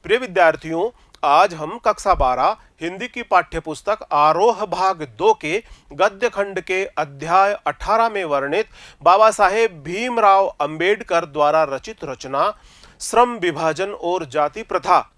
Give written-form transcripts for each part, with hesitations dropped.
प्रिय विद्यार्थियों, आज हम कक्षा 12 हिंदी की पाठ्यपुस्तक आरोह भाग 2 के गद्य खंड के अध्याय 18 में वर्णित बाबा साहेब भीमराव अंबेडकर द्वारा रचित रचना श्रम विभाजन और जाति प्रथा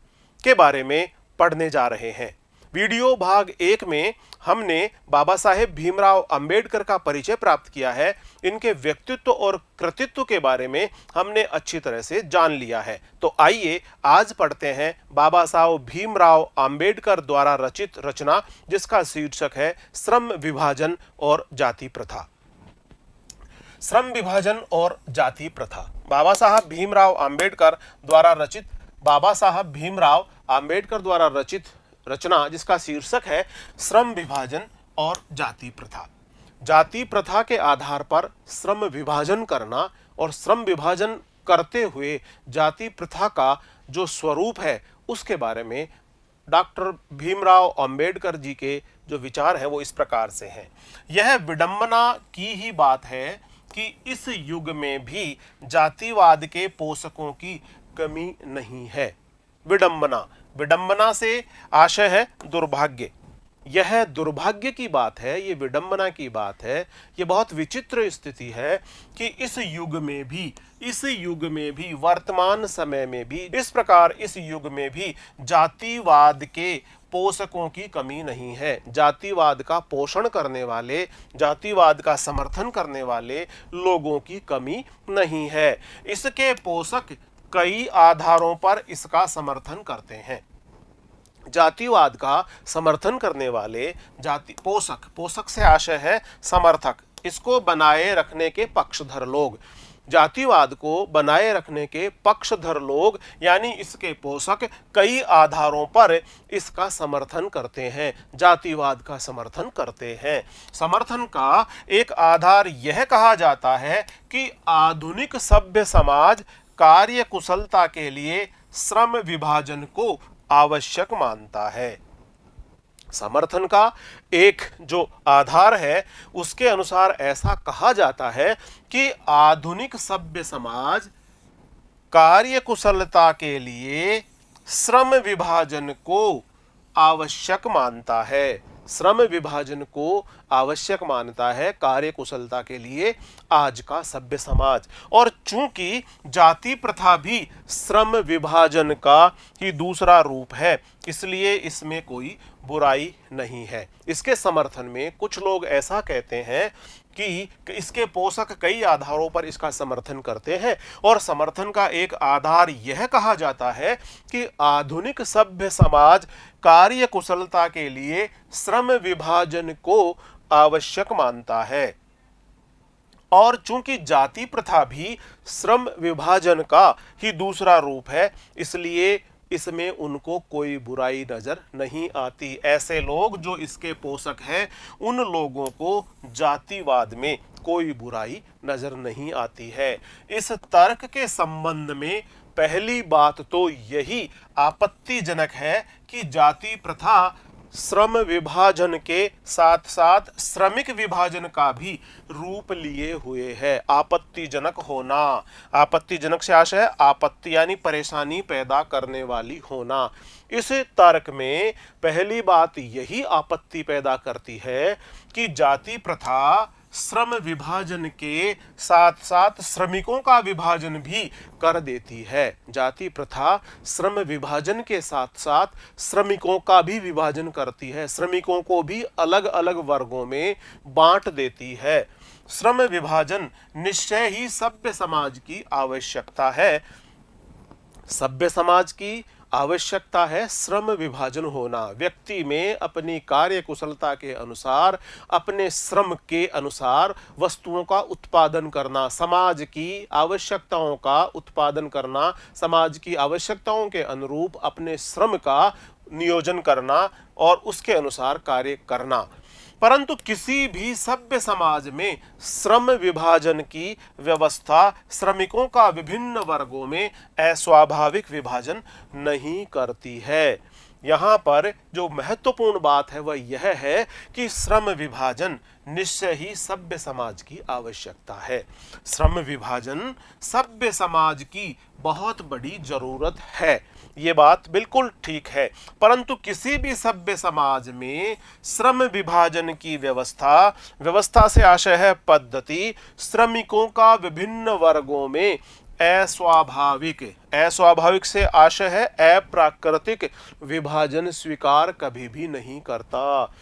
के बारे में पढ़ने जा रहे हैं। वीडियो भाग 1 में हमने बाबा साहेब भीमराव अंबेडकर का परिचय प्राप्त किया है। इनके व्यक्तित्व और कृतित्व के बारे में हमने अच्छी तरह से जान लिया है। तो आइए आज पढ़ते हैं बाबा साहेब भीमराव अंबेडकर द्वारा रचित रचना, जिसका शीर्षक है श्रम विभाजन और जाति प्रथा। श्रम विभाजन और जाति प्रथा। बाबा साहब भीमराव अंबेडकर द्वारा रचित रचना, जिसका शीर्षक है श्रम विभाजन और जाति प्रथा। जाति प्रथा के आधार पर श्रम विभाजन करना और श्रम विभाजन करते हुए जाति प्रथा का जो स्वरूप है उसके बारे में डॉक्टर भीमराव अंबेडकर जी के जो विचार हैं वो इस प्रकार से हैं। यह विडंबना की ही बात है कि इस युग में भी जातिवाद के पोषकों की कमी नहीं है। विडंबना से आशय है दुर्भाग्य। यह दुर्भाग्य की बात है, ये विडंबना की बात है। ये बहुत विचित्र स्थिति है कि इस युग में भी वर्तमान समय में भी इस प्रकार इस युग में भी जातिवाद के पोषकों की कमी नहीं है। जातिवाद का पोषण करने वाले, जातिवाद का समर्थन करने वाले लोगों की कमी नहीं है। इसके पोषक कई आधारों पर इसका समर्थन करते हैं। जातिवाद का समर्थन करने वाले पोषक से आशय है समर्थक, इसको बनाए रखने के पक्षधर लोग, जातिवाद को बनाए रखने के पक्षधर लोग यानी इसके पोषक कई आधारों पर इसका समर्थन करते हैं, जातिवाद का समर्थन करते हैं। समर्थन का एक आधार यह कहा जाता है कि आधुनिक सभ्य समाज कार्य कुशलता के लिए श्रम विभाजन को आवश्यक मानता है। समर्थन का एक जो आधार है उसके अनुसार ऐसा कहा जाता है कि आधुनिक सभ्य समाज कार्य कुशलता के लिए श्रम विभाजन को आवश्यक मानता है। श्रम विभाजन को आवश्यक मानता है कार्य कुशलता के लिए आज का सभ्य समाज। और चूंकि जाति प्रथा भी श्रम विभाजन का ही दूसरा रूप है, इसलिए इसमें कोई बुराई नहीं है। इसके समर्थन में कुछ लोग ऐसा कहते हैं कि इसके पोषक कई आधारों पर इसका समर्थन करते हैं और समर्थन का एक आधार यह कहा जाता है कि आधुनिक सभ्य समाज कार्य कुशलता के लिए श्रम विभाजन को आवश्यक मानता है। और चूंकि जाति प्रथा भी श्रम विभाजन का ही दूसरा रूप है, इसलिए इसमें उनको कोई बुराई नजर नहीं आती। ऐसे लोग जो इसके पोषक हैं, उन लोगों को जातिवाद में कोई बुराई नजर नहीं आती है। इस तर्क के संबंध में पहली बात तो यही आपत्तिजनक है कि जाति प्रथा श्रम विभाजन के साथ साथ श्रमिक विभाजन का भी रूप लिए हुए है। आपत्तिजनक होना, आपत्तिजनक से आशय है आपत्ति यानी परेशानी पैदा करने वाली होना। इस तर्क में पहली बात यही आपत्ति पैदा करती है कि जाति प्रथा श्रम विभाजन के साथ साथ श्रमिकों का विभाजन भी कर देती है। जाति प्रथा श्रम विभाजन के साथ साथ श्रमिकों का भी विभाजन करती है, श्रमिकों को भी अलग अलग वर्गों में बांट देती है। श्रम विभाजन निश्चय ही सभ्य समाज की आवश्यकता है। सभ्य समाज की आवश्यकता है श्रम विभाजन होना। व्यक्ति में अपनी कार्य कुशलता के अनुसार, अपने श्रम के अनुसार वस्तुओं का उत्पादन करना, समाज की आवश्यकताओं का उत्पादन करना, समाज की आवश्यकताओं के अनुरूप अपने श्रम का नियोजन करना और उसके अनुसार कार्य करना। परंतु किसी भी सभ्य समाज में श्रम विभाजन की व्यवस्था श्रमिकों का विभिन्न वर्गों में अस्वाभाविक विभाजन नहीं करती है। यहाँ पर जो महत्वपूर्ण बात है वह यह है कि श्रम विभाजन निश्चय ही सभ्य समाज की आवश्यकता है। श्रम विभाजन सभ्य समाज की बहुत बड़ी जरूरत है, ये बात बिल्कुल ठीक है। परंतु किसी भी सभ्य समाज में श्रम विभाजन की व्यवस्था से आशय है पद्धति, श्रमिकों का विभिन्न वर्गों में अस्वाभाविक से आशय है अप्राकृतिक विभाजन स्वीकार कभी भी नहीं करता।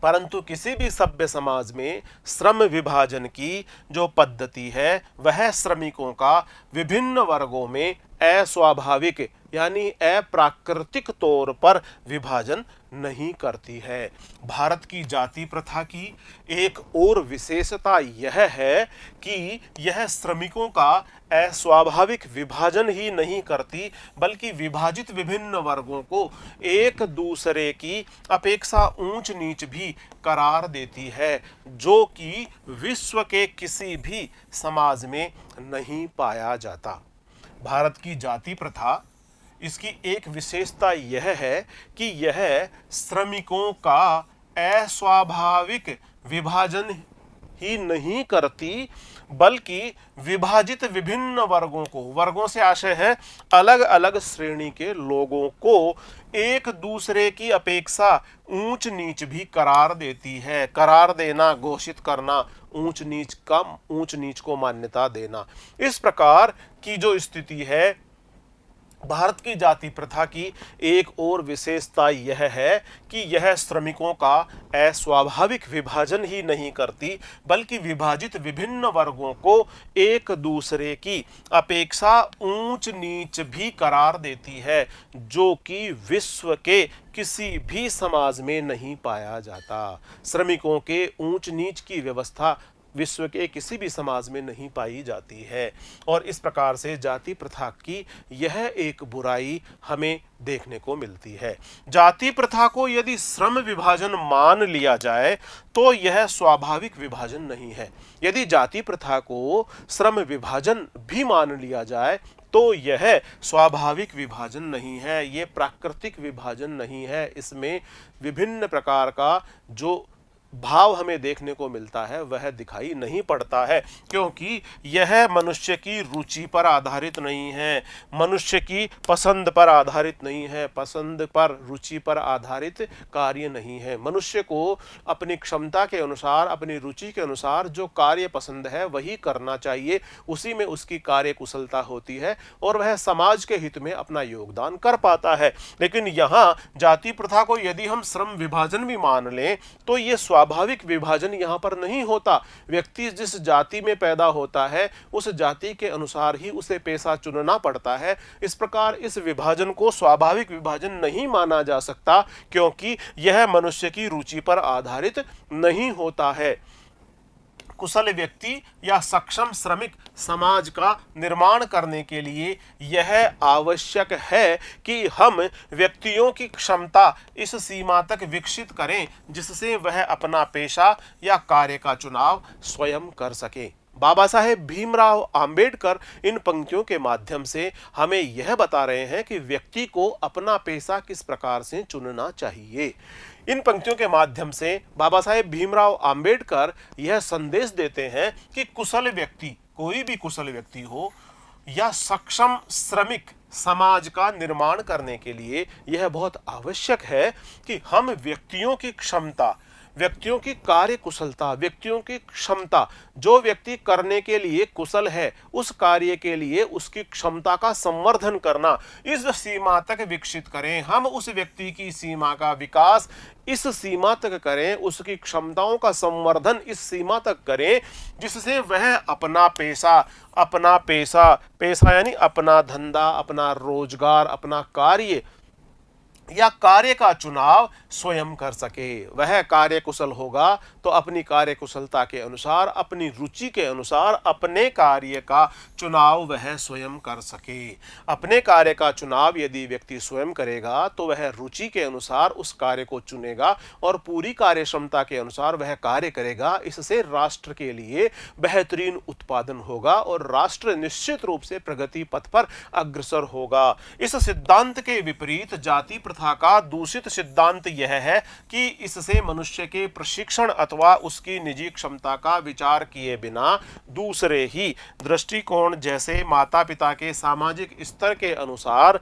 परंतु किसी भी सभ्य समाज में श्रम विभाजन की जो पद्धति है वह श्रमिकों का विभिन्न वर्गों में अस्वाभाविक यानी अप्राकृतिक तौर पर विभाजन नहीं करती है। भारत की जाति प्रथा की एक और विशेषता यह है कि यह श्रमिकों का अस्वाभाविक विभाजन ही नहीं करती बल्कि विभाजित विभिन्न वर्गों को एक दूसरे की अपेक्षा ऊंच नीच भी करार देती है, जो कि विश्व के किसी भी समाज में नहीं पाया जाता। भारत की जाति प्रथा इसकी एक विशेषता यह है कि यह श्रमिकों का अस्वाभाविक विभाजन ही नहीं करती बल्कि विभाजित विभिन्न वर्गों से आशय है अलग अलग श्रेणी के लोगों को एक दूसरे की अपेक्षा ऊंच नीच भी करार देती है। करार देना, घोषित करना, ऊंच नीच को मान्यता देना। इस प्रकार की जो स्थिति है भारत की जाति प्रथा की एक और विशेषता यह है कि यह श्रमिकों का अस्वाभाविक विभाजन ही नहीं करती बल्कि विभाजित विभिन्न वर्गों को एक दूसरे की अपेक्षा ऊंच नीच भी करार देती है, जो कि विश्व के किसी भी समाज में नहीं पाया जाता। श्रमिकों के ऊंच नीच की व्यवस्था विश्व के किसी भी समाज में नहीं पाई जाती है और इस प्रकार से जाति प्रथा की यह एक बुराई हमें देखने को मिलती है। जाति प्रथा को यदि श्रम विभाजन मान लिया जाए तो यह स्वाभाविक विभाजन नहीं है। यदि जाति प्रथा को श्रम विभाजन भी मान लिया जाए तो यह स्वाभाविक विभाजन नहीं है, ये प्राकृतिक विभाजन नहीं है। इसमें विभिन्न प्रकार का जो भाव हमें देखने को मिलता है वह दिखाई नहीं पड़ता है, क्योंकि यह मनुष्य की रुचि पर आधारित नहीं है, मनुष्य की पसंद पर आधारित नहीं है, पसंद पर रुचि पर आधारित कार्य नहीं है। मनुष्य को अपनी क्षमता के अनुसार, अपनी रुचि के अनुसार जो कार्य पसंद है वही करना चाहिए, उसी में उसकी कार्य कुशलता होती है और वह समाज के हित में अपना योगदान कर पाता है। लेकिन यहाँ जाति प्रथा को यदि हम श्रम विभाजन भी मान लें तो ये स्वाभाविक विभाजन यहाँ पर नहीं होता। व्यक्ति जिस जाति में पैदा होता है उस जाति के अनुसार ही उसे पेशा चुनना पड़ता है। इस प्रकार इस विभाजन को स्वाभाविक विभाजन नहीं माना जा सकता, क्योंकि यह मनुष्य की रुचि पर आधारित नहीं होता है। कुशल व्यक्ति या सक्षम श्रमिक समाज का निर्माण करने के लिए यह आवश्यक है कि हम व्यक्तियों की क्षमता इस सीमा तक विकसित करें जिससे वह अपना पेशा या कार्य का चुनाव स्वयं कर सके। बाबा साहेब भीमराव अंबेडकर इन पंक्तियों के माध्यम से हमें यह बता रहे हैं कि व्यक्ति को अपना पेशा किस प्रकार से चुनना चाहिए। इन पंक्तियों के माध्यम से बाबा साहेब भीमराव अंबेडकर यह संदेश देते हैं कि कुशल व्यक्ति, कोई भी कुशल व्यक्ति हो या सक्षम श्रमिक समाज का निर्माण करने के लिए यह बहुत आवश्यक है कि हम व्यक्तियों की क्षमता, व्यक्तियों की कार्य कुशलता, व्यक्तियों की क्षमता, जो व्यक्ति करने के लिए कुशल है उस कार्य के लिए उसकी क्षमता का संवर्धन करना, इस सीमा तक विकसित करें। हम उस व्यक्ति की सीमा का विकास इस सीमा तक करें, उसकी क्षमताओं का संवर्धन इस सीमा तक करें जिससे वह अपना पेशा यानी अपना धंधा, अपना रोजगार, अपना कार्य या कार्य का चुनाव स्वयं कर सके। वह कार्य कुशल होगा तो अपनी कार्य कुशलता के अनुसार, अपनी रुचि के अनुसार अपने कार्य का चुनाव वह स्वयं कर सके। अपने कार्य का चुनाव यदि व्यक्ति स्वयं करेगा तो वह रुचि के अनुसार उस कार्य को चुनेगा और पूरी कार्य क्षमता के अनुसार वह कार्य करेगा। इससे राष्ट्र के लिए बेहतरीन उत्पादन होगा और राष्ट्र निश्चित रूप से प्रगति पथ पर अग्रसर होगा। इस सिद्धांत के विपरीत जाति प्रथा का दूषित सिद्धांत यह है कि इससे मनुष्य के प्रशिक्षण अथवा उसकी निजी क्षमता का विचार किए बिना दूसरे ही दृष्टिकोण जैसे माता पिता के सामाजिक स्तर के अनुसार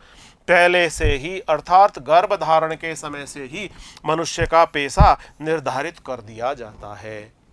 पहले से ही अर्थात गर्भ धारण के समय से ही मनुष्य का पेशा निर्धारित कर दिया जाता है।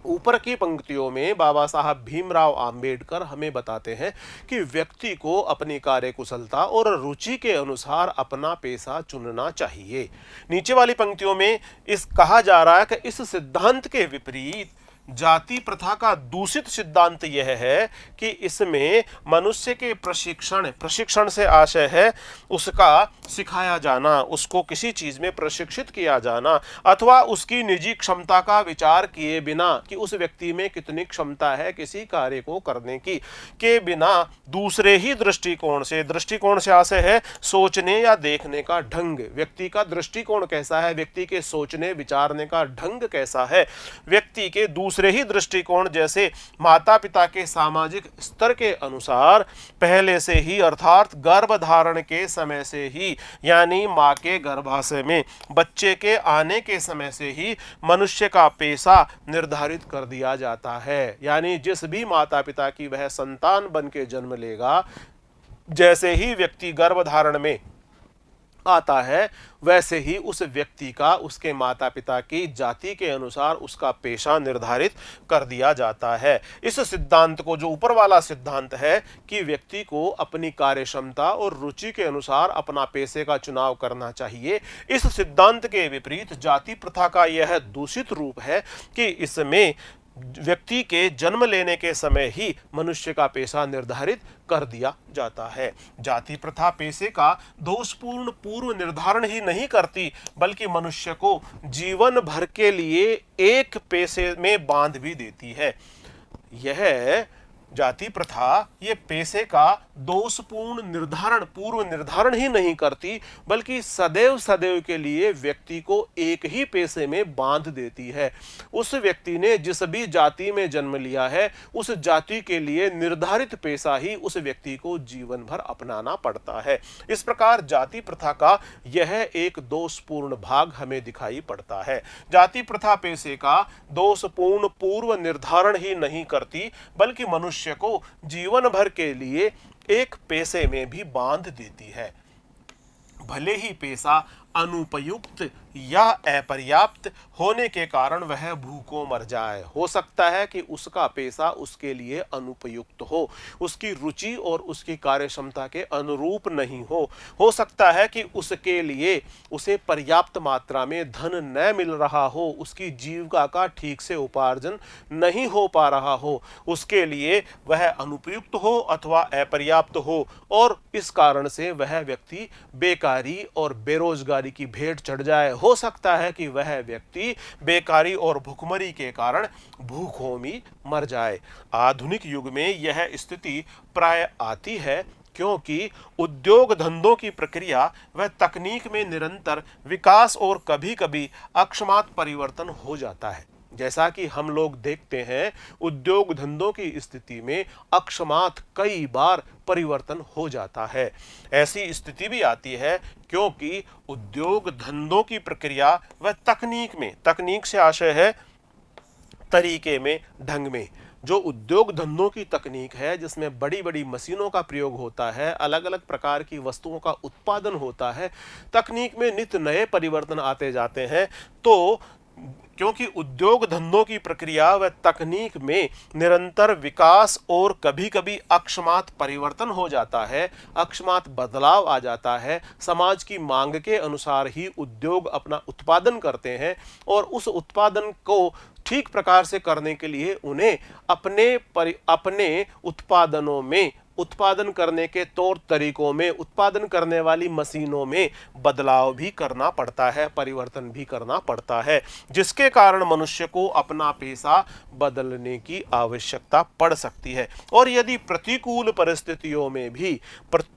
ऊपर की पंक्तियों में बाबा साहब भीमराव अंबेडकर हमें बताते हैं कि व्यक्ति को अपनी कार्यकुशलता और रुचि के अनुसार अपना पेशा चुनना चाहिए। नीचे वाली पंक्तियों में इस कहा जा रहा है कि इस सिद्धांत के विपरीत जाति प्रथा का दूषित सिद्धांत यह है कि इसमें मनुष्य के प्रशिक्षण से आशय है उसका सिखाया जाना, उसको किसी चीज में प्रशिक्षित किया जाना अथवा उसकी निजी क्षमता का विचार किए बिना कि उस व्यक्ति में कितनी क्षमता है किसी कार्य को करने की के बिना दूसरे ही दृष्टिकोण से आशय है सोचने या देखने का ढंग, व्यक्ति का दृष्टिकोण कैसा है, व्यक्ति के सोचने विचारने का ढंग कैसा है, व्यक्ति के दूसरे ही दृष्टिकोण जैसे माता पिता के सामाजिक स्तर के अनुसार पहले से ही अर्थात गर्भ धारण के समय से ही यानी मां के गर्भाशय में बच्चे के आने के समय से ही मनुष्य का पेशा निर्धारित कर दिया जाता है। यानी जिस भी माता पिता की वह संतान बन के जन्म लेगा, जैसे ही व्यक्ति गर्भ धारण में आता है वैसे ही उस व्यक्ति का उसके माता पिता की जाति के अनुसार उसका पेशा निर्धारित कर दिया जाता है। इस सिद्धांत को, जो ऊपर वाला सिद्धांत है कि व्यक्ति को अपनी कार्य क्षमता और रुचि के अनुसार अपना पेशे का चुनाव करना चाहिए, इस सिद्धांत के विपरीत जाति प्रथा का यह दूषित रूप है कि इसमें व्यक्ति के जन्म लेने के समय ही मनुष्य का पेशा निर्धारित कर दिया जाता है। जाति प्रथा पेशे का दोषपूर्ण पूर्व निर्धारण ही नहीं करती बल्कि मनुष्य को जीवन भर के लिए एक पेशे में बांध भी देती है। यह जाति प्रथा ये पेशे का दोषपूर्ण पूर्व निर्धारण ही नहीं करती बल्कि सदैव के लिए व्यक्ति को एक ही पेशे में बांध देती है। उस व्यक्ति ने जिस भी जाति में जन्म लिया है उस जाति के लिए निर्धारित पेशा ही उस व्यक्ति को जीवन भर अपनाना पड़ता है। इस प्रकार जाति प्रथा का यह एक दोषपूर्ण भाग हमें दिखाई पड़ता है। जाति प्रथा पेशे का दोषपूर्ण पूर्व निर्धारण ही नहीं करती बल्कि मनुष्य को जीवन भर के लिए एक पेशे में भी बांध देती है। भले ही पेशा अनुपयुक्त या अपर्याप्त होने के कारण वह भूखों मर जाए, हो सकता है कि उसका पेशा उसके लिए अनुपयुक्त हो, उसकी रुचि और उसकी कार्य क्षमता के अनुरूप नहीं हो सकता है कि उसके लिए उसे पर्याप्त मात्रा में धन न मिल रहा हो, उसकी जीविका का ठीक से उपार्जन नहीं हो पा रहा हो, उसके लिए वह अनुपयुक्त हो अथवा अपर्याप्त हो और इस कारण से वह व्यक्ति बेकारी और बेरोजगारी की भेंट चढ़ जाए। हो सकता है कि वह व्यक्ति बेकारी और भुखमरी के कारण भूखों मर जाए। आधुनिक युग में यह स्थिति प्राय आती है क्योंकि उद्योग धंधों की प्रक्रिया व तकनीक में निरंतर विकास और कभी-कभी अकस्मात परिवर्तन हो जाता है। जैसा कि हम लोग देखते हैं उद्योग धंधों की स्थिति में अकस्मात कई बार परिवर्तन हो जाता है। ऐसी स्थिति भी आती है क्योंकि उद्योग धंधों की प्रक्रिया व तकनीक से आशय है तरीके में, ढंग में। जो उद्योग धंधों की तकनीक है जिसमें बड़ी बड़ी मशीनों का प्रयोग होता है, अलग अलग प्रकार की वस्तुओं का उत्पादन होता है, तकनीक में नित्य नए परिवर्तन आते जाते हैं। तो क्योंकि उद्योग धंधों की प्रक्रिया व तकनीक में निरंतर विकास और कभी-कभी अकस्मात परिवर्तन हो जाता है, अकस्मात बदलाव आ जाता है, समाज की मांग के अनुसार ही उद्योग अपना उत्पादन करते हैं और उस उत्पादन को ठीक प्रकार से करने के लिए उन्हें अपने उत्पादनों में, उत्पादन करने के तौर तरीकों में, उत्पादन करने वाली मशीनों में बदलाव भी करना पड़ता है, परिवर्तन भी करना पड़ता है, जिसके कारण मनुष्य को अपना पेशा बदलने की आवश्यकता पड़ सकती है। और यदि प्रतिकूल परिस्थितियों में भी,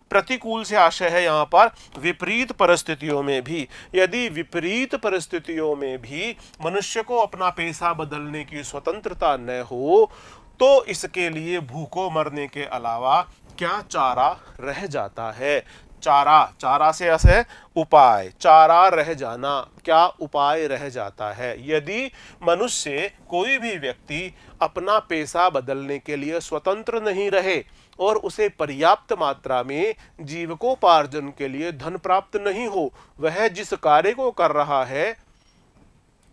प्रतिकूल से आशय है यहाँ पर विपरीत परिस्थितियों में भी, यदि विपरीत परिस्थितियों में भी मनुष्य को अपना पेशा बदलने की स्वतंत्रता न हो तो इसके लिए भूखों मरने के अलावा क्या चारा रह जाता है। चारा, चारा से अर्थ है उपाय, चारा रह जाना, क्या उपाय रह जाता है। यदि मनुष्य कोई भी व्यक्ति अपना पेशा बदलने के लिए स्वतंत्र नहीं रहे और उसे पर्याप्त मात्रा में जीविकोपार्जन के लिए धन प्राप्त नहीं हो, वह जिस कार्य को कर रहा है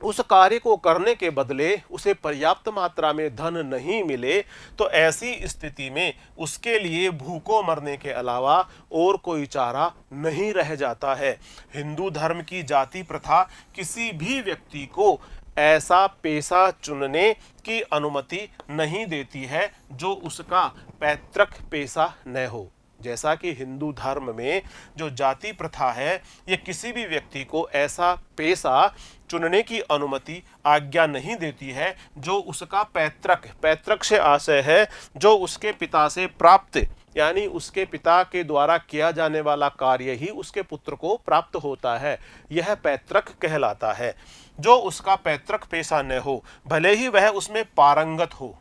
उस कार्य को करने के बदले उसे पर्याप्त मात्रा में धन नहीं मिले, तो ऐसी स्थिति में उसके लिए भूखों मरने के अलावा और कोई चारा नहीं रह जाता है। हिंदू धर्म की जाति प्रथा किसी भी व्यक्ति को ऐसा पेशा चुनने की अनुमति नहीं देती है जो उसका पैतृक पेशा न हो। जैसा कि हिंदू धर्म में जो जाति प्रथा है, ये किसी भी व्यक्ति को ऐसा पेशा चुनने की अनुमति आज्ञा नहीं देती है जो उसका पैतृक से आशय है जो उसके पिता से प्राप्त, यानी उसके पिता के द्वारा किया जाने वाला कार्य ही उसके पुत्र को प्राप्त होता है, यह पैतृक कहलाता है। जो उसका पैतृक पेशा न हो, भले ही वह उसमें पारंगत हो,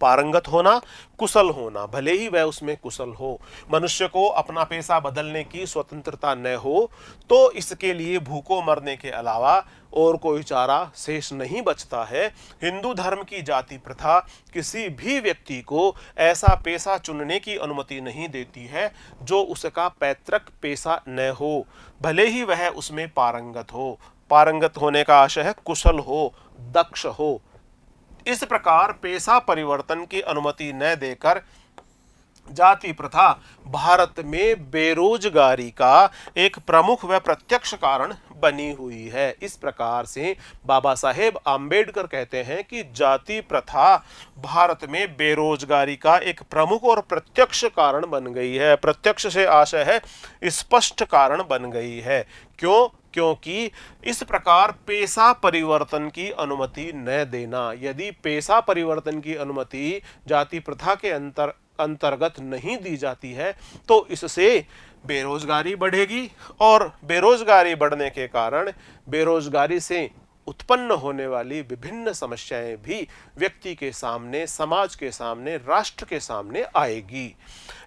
पारंगत होना, कुशल होना, भले ही वह उसमें कुशल हो, मनुष्य को अपना पेशा बदलने की स्वतंत्रता न हो, तो इसके लिए भूखों मरने के अलावा और कोई चारा शेष नहीं बचता है। हिंदू धर्म की जाति प्रथा किसी भी व्यक्ति को ऐसा पेशा चुनने की अनुमति नहीं देती है जो उसका पैतृक पेशा न हो, भले ही वह उसमें पारंगत हो। पारंगत होने का आशय है कुशल हो, दक्ष हो। इस प्रकार पेशा परिवर्तन की अनुमति न देकर जाति प्रथा भारत में बेरोजगारी का एक प्रमुख व प्रत्यक्ष कारण बनी हुई है। इस प्रकार से बाबा साहेब आम्बेडकर कहते हैं कि जाति प्रथा भारत में बेरोजगारी का एक प्रमुख और प्रत्यक्ष कारण बन गई है। प्रत्यक्ष से आशय है स्पष्ट कारण बन गई है। क्यों? क्योंकि इस प्रकार पेशा परिवर्तन की अनुमति न देना, यदि पेशा परिवर्तन की अनुमति जाति प्रथा के अंतर्गत नहीं दी जाती है तो इससे बेरोजगारी बढ़ेगी और बेरोजगारी बढ़ने के कारण बेरोजगारी से उत्पन्न होने वाली विभिन्न समस्याएं भी व्यक्ति के सामने, समाज के सामने, राष्ट्र के सामने आएगी।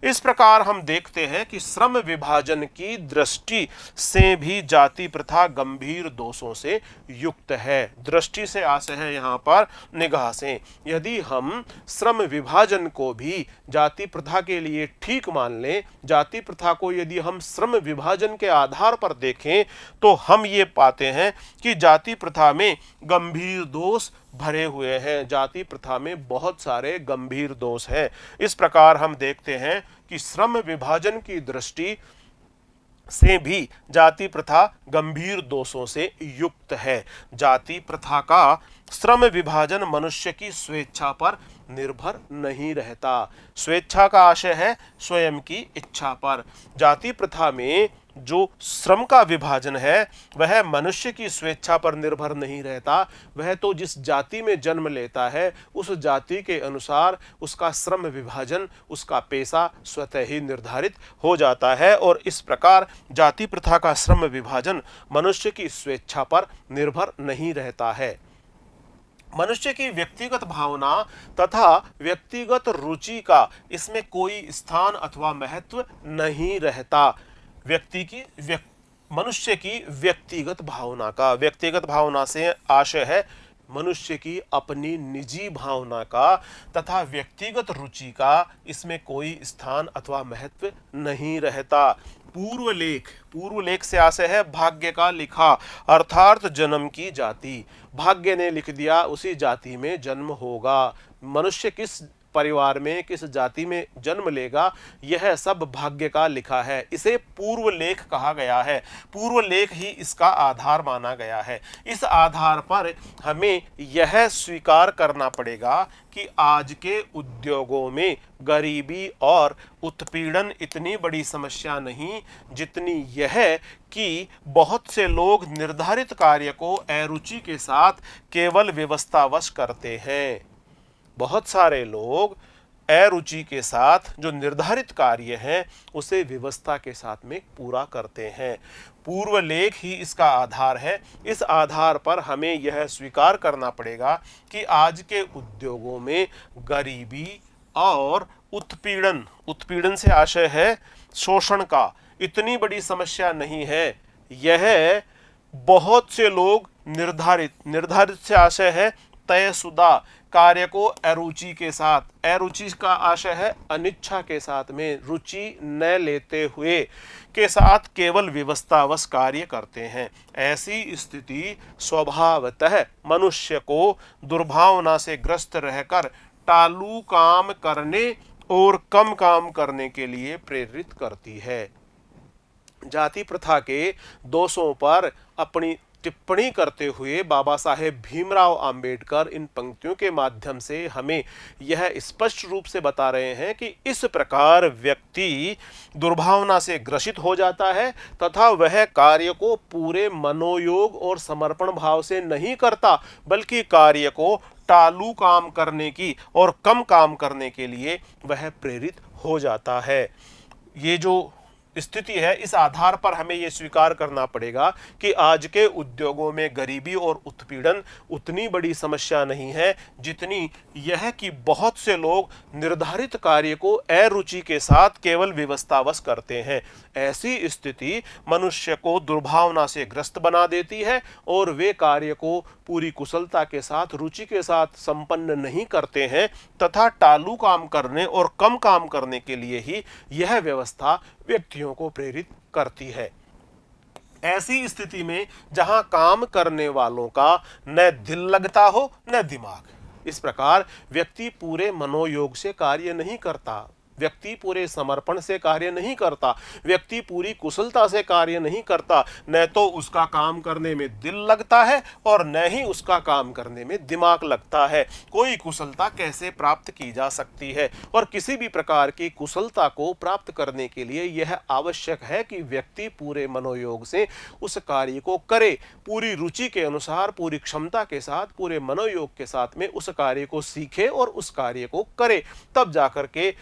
इस प्रकार हम देखते हैं कि श्रम विभाजन की दृष्टि से भी जाति प्रथा गंभीर दोषों से युक्त है। दृष्टि से आशय है यहाँ पर निगाह से। यदि हम श्रम विभाजन को भी जाति प्रथा के लिए ठीक मान लें, जाति प्रथा को यदि हम श्रम विभाजन के आधार पर देखें, तो हम ये पाते हैं कि जाति प्रथा में गंभीर दोष भरे हुए हैं। जाति प्रथा में बहुत सारे गंभीर दोष हैं। इस प्रकार हम देखते हैं कि श्रम विभाजन की दृष्टि से भी जाति प्रथा गंभीर दोषों से युक्त है। जाति प्रथा का श्रम विभाजन मनुष्य की स्वेच्छा पर निर्भर नहीं रहता। स्वेच्छा का आशय है स्वयं की इच्छा पर। जाति प्रथा में जो श्रम का विभाजन है वह मनुष्य की स्वेच्छा पर निर्भर नहीं रहता। वह तो जिस जाति में जन्म लेता है उस जाति के अनुसार उसका श्रम विभाजन, उसका पेशा स्वतः ही निर्धारित हो जाता है और इस प्रकार जाति प्रथा का श्रम विभाजन मनुष्य की स्वेच्छा पर निर्भर नहीं रहता है। मनुष्य की व्यक्तिगत भावना तथा व्यक्तिगत रुचि का इसमें कोई स्थान अथवा महत्व नहीं रहता। मनुष्य की व्यक्तिगत भावना का, व्यक्तिगत भावना से आशय है मनुष्य की अपनी निजी भावना का तथा व्यक्तिगत रुचि का इसमें कोई स्थान अथवा महत्व नहीं रहता। पूर्व लेख से आशय है भाग्य का लिखा, अर्थात जन्म की जाति। भाग्य ने लिख दिया उसी जाति में जन्म होगा। मनुष्य किस परिवार में, किस जाति में जन्म लेगा, यह सब भाग्य का लिखा है। इसे पूर्व लेख कहा गया है। पूर्व लेख ही इसका आधार माना गया है। इस आधार पर हमें यह स्वीकार करना पड़ेगा कि आज के उद्योगों में गरीबी और उत्पीड़न इतनी बड़ी समस्या नहीं जितनी यह कि बहुत से लोग निर्धारित कार्य को अरुचि के साथ केवल व्यवस्थावश करते हैं। बहुत सारे लोग अरुचि के साथ जो निर्धारित कार्य है उसे व्यवस्था के साथ में पूरा करते हैं। पूर्व लेख ही इसका आधार है। इस आधार पर हमें यह स्वीकार करना पड़ेगा कि आज के उद्योगों में गरीबी और उत्पीड़न, उत्पीड़न से आशय है शोषण का, इतनी बड़ी समस्या नहीं है। यह बहुत से लोग निर्धारित, निर्धारित से आशय है तयशुदा कार्य को अरुचि के साथ, अरुचि का आशय है अनिच्छा के साथ में, रुचि न लेते हुए के साथ केवल विवशतावश कार्य करते हैं। ऐसी स्थिति स्वभावतः मनुष्य को दुर्भावना से ग्रस्त रहकर टालू काम करने और कम काम करने के लिए प्रेरित करती है। जाति प्रथा के दोषों पर अपनी टिप्पणी करते हुए बाबा साहेब भीमराव अंबेडकर इन पंक्तियों के माध्यम से हमें यह स्पष्ट रूप से बता रहे हैं कि इस प्रकार व्यक्ति दुर्भावना से ग्रसित हो जाता है तथा वह कार्य को पूरे मनोयोग और समर्पण भाव से नहीं करता, बल्कि कार्य को टालू काम करने की और कम काम करने के लिए वह प्रेरित हो जाता है। ये जो स्थिति है, इस आधार पर हमें यह स्वीकार करना पड़ेगा कि आज के उद्योगों में गरीबी और उत्पीड़न उतनी बड़ी समस्या नहीं है जितनी यह कि बहुत से लोग निर्धारित कार्य को अरुचि के साथ केवल विवशतावश करते हैं। ऐसी स्थिति मनुष्य को दुर्भावना से ग्रस्त बना देती है और वे कार्य को पूरी कुशलता के साथ, रुचि के साथ संपन्न नहीं करते हैं तथा टालू काम करने और कम काम करने के लिए ही यह व्यवस्था व्यक्तियों को प्रेरित करती है। ऐसी स्थिति में जहां काम करने वालों का न दिल लगता हो न दिमाग, इस प्रकार व्यक्ति पूरे मनोयोग से कार्य नहीं करता, व्यक्ति पूरे समर्पण से कार्य नहीं करता, व्यक्ति पूरी कुशलता से कार्य नहीं करता, न तो उसका काम करने में दिल लगता है और न ही उसका काम करने में दिमाग लगता है। कोई कुशलता कैसे प्राप्त की जा सकती है? और किसी भी प्रकार की कुशलता को प्राप्त करने के लिए यह आवश्यक है कि व्यक्ति पूरे मनोयोग से उस कार्य को करे, पूरी रुचि के अनुसार, पूरी क्षमता के साथ, पूरे मनोयोग के साथ में उस कार्य को सीखे और उस कार्य को करे। तब जाकर के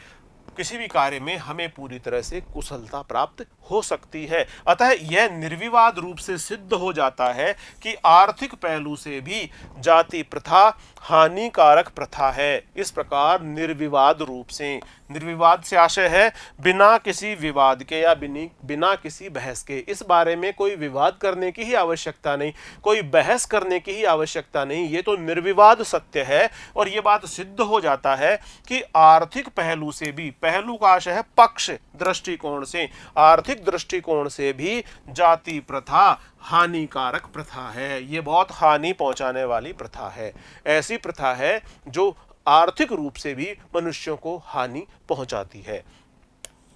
किसी भी कार्य में हमें पूरी तरह से कुशलता प्राप्त हो सकती है। अतः यह निर्विवाद रूप से सिद्ध हो जाता है कि आर्थिक पहलू से भी जाति प्रथा हानिकारक प्रथा है। इस प्रकार निर्विवाद रूप से, निर्विवाद से आशय है बिना किसी विवाद के या बिना किसी बहस के, इस बारे में कोई विवाद करने की ही आवश्यकता नहीं, कोई बहस करने की ही आवश्यकता नहीं, ये तो निर्विवाद सत्य है। और ये बात सिद्ध हो जाता है कि आर्थिक पहलू से भी, पहलू का आशय है पक्ष, दृष्टिकोण से, आर्थिक दृष्टिकोण से भी जाति प्रथा हानिकारक प्रथा है। ये बहुत हानि पहुंचाने वाली प्रथा है। ऐसी प्रथा है जो आर्थिक रूप से भी मनुष्यों को हानि पहुंचाती है,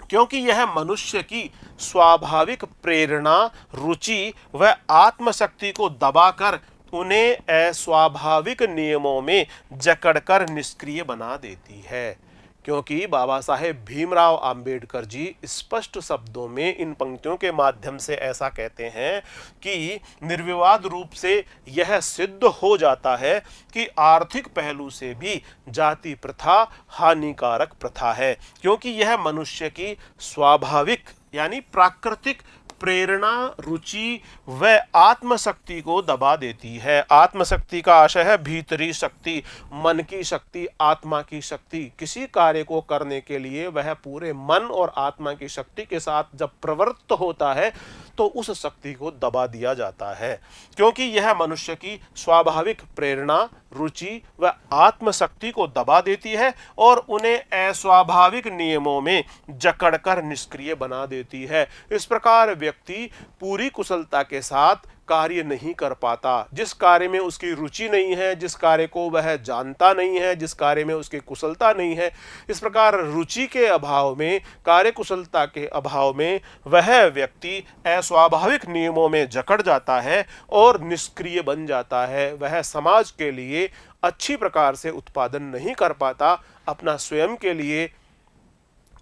क्योंकि यह मनुष्य की स्वाभाविक प्रेरणा, रुचि व आत्मशक्ति को दबाकर उन्हें अस्वाभाविक नियमों में जकड़कर निष्क्रिय बना देती है। क्योंकि बाबा साहेब भीमराव अंबेडकर जी स्पष्ट शब्दों में इन पंक्तियों के माध्यम से ऐसा कहते हैं कि निर्विवाद रूप से यह सिद्ध हो जाता है कि आर्थिक पहलू से भी जाति प्रथा हानिकारक प्रथा है, क्योंकि यह मनुष्य की स्वाभाविक यानी प्राकृतिक प्रेरणा, रुचि व आत्मशक्ति को दबा देती है। आत्मशक्ति का आशय है भीतरी शक्ति, मन की शक्ति, आत्मा की शक्ति। किसी कार्य को करने के लिए वह पूरे मन और आत्मा की शक्ति के साथ जब प्रवृत्त होता है तो उस शक्ति को दबा दिया जाता है, क्योंकि यह मनुष्य की स्वाभाविक प्रेरणा, रुचि व आत्मशक्ति को दबा देती है और उन्हें अस्वाभाविक नियमों में जकड़कर निष्क्रिय बना देती है। इस प्रकार व्यक्ति पूरी कुशलता के साथ कार्य नहीं कर पाता। जिस कार्य में उसकी रुचि नहीं है, जिस कार्य को वह जानता नहीं है, जिस कार्य में उसकी कुशलता नहीं है, इस प्रकार रुचि के अभाव में, कार्य कुशलता के अभाव में वह व्यक्ति अस्वाभाविक नियमों में जकड़ जाता है और निष्क्रिय बन जाता है। वह समाज के लिए अच्छी प्रकार से उत्पादन नहीं कर पाता, अपना स्वयं के लिए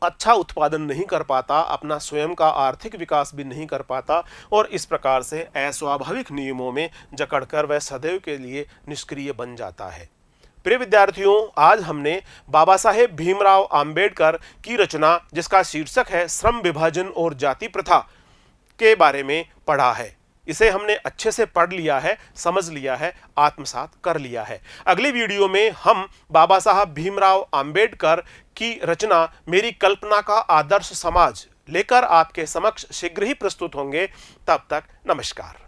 अच्छा उत्पादन नहीं कर पाता, अपना स्वयं का आर्थिक विकास भी नहीं कर पाता और इस प्रकार से अस्वाभाविक नियमों में जकड़कर वह सदैव के लिए निष्क्रिय बन जाता है। प्रिय विद्यार्थियों, आज हमने बाबा साहेब भीमराव अंबेडकर की रचना जिसका शीर्षक है श्रम विभाजन और जाति प्रथा के बारे में पढ़ा है। इसे हमने अच्छे से पढ़ लिया है, समझ लिया है, आत्मसात कर लिया है। अगली वीडियो में हम बाबा साहब भीमराव अंबेडकर की रचना मेरी कल्पना का आदर्श समाज लेकर आपके समक्ष शीघ्र ही प्रस्तुत होंगे। तब तक नमस्कार।